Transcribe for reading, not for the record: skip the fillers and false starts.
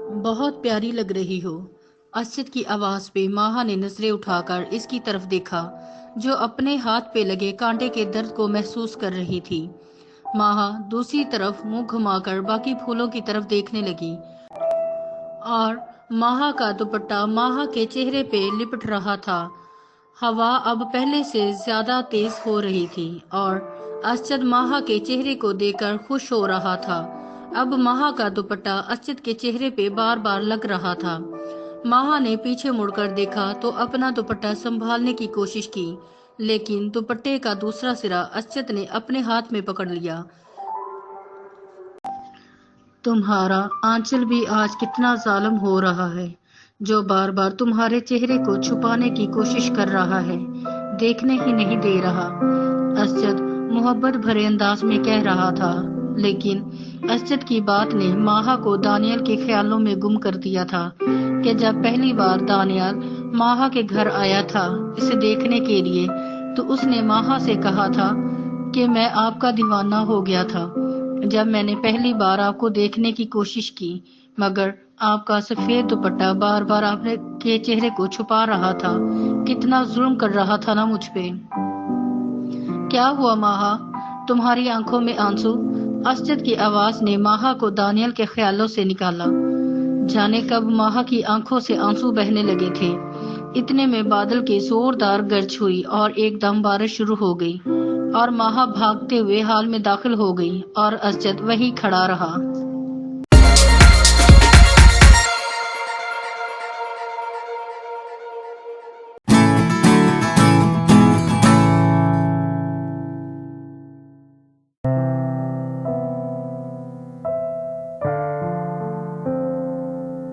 बहुत प्यारी लग रही हो। असद की आवाज पे माहा ने नजरें उठाकर इसकी तरफ देखा, जो अपने हाथ पे लगे कांटे के दर्द को महसूस कर रही थी। माहा दूसरी तरफ मुंह घुमाकर बाकी फूलों की तरफ देखने लगी और माहा का दुपट्टा माहा के चेहरे पे लिपट रहा था। हवा अब पहले से ज्यादा तेज हो रही थी और असद माहा के चेहरे को देखकर खुश हो रहा था। अब माहा का दुपट्टा असद के चेहरे पे बार बार लग रहा था। माहा ने पीछे मुड़कर देखा तो अपना दुपट्टा संभालने की कोशिश की, लेकिन दुपट्टे का दूसरा सिरा असद ने अपने हाथ में पकड़ लिया। तुम्हारा आंचल भी आज कितना जालिम हो रहा है, जो बार बार तुम्हारे चेहरे को छुपाने की कोशिश कर रहा है, देखने ही नहीं दे रहा। असद मोहब्बत भरे अंदाज में कह रहा था, लेकिन असद की बात ने माहा को दानियल के ख्यालों में गुम कर दिया था कि जब पहली बार दानियल माहा के घर आया था इसे देखने के लिए, तो उसने माहा से कहा था कि मैं आपका दीवाना हो गया था जब मैंने पहली बार आपको देखने की कोशिश की, मगर आपका सफेद दुपट्टा बार बार आपके चेहरे को छुपा रहा था। कितना जुल्म कर रहा था ना मुझ पे। क्या हुआ माहा, तुम्हारी आंखों में आंसू? असद की आवाज ने माहा को दानियल के ख्यालों से निकाला। जाने कब माहा की आंखों से आंसू बहने लगे थे। इतने में बादल की जोरदार गर्ज हुई और एकदम बारिश शुरू हो गई और माहा भागते हुए हाल में दाखिल हो गई और असद वहीं खड़ा रहा।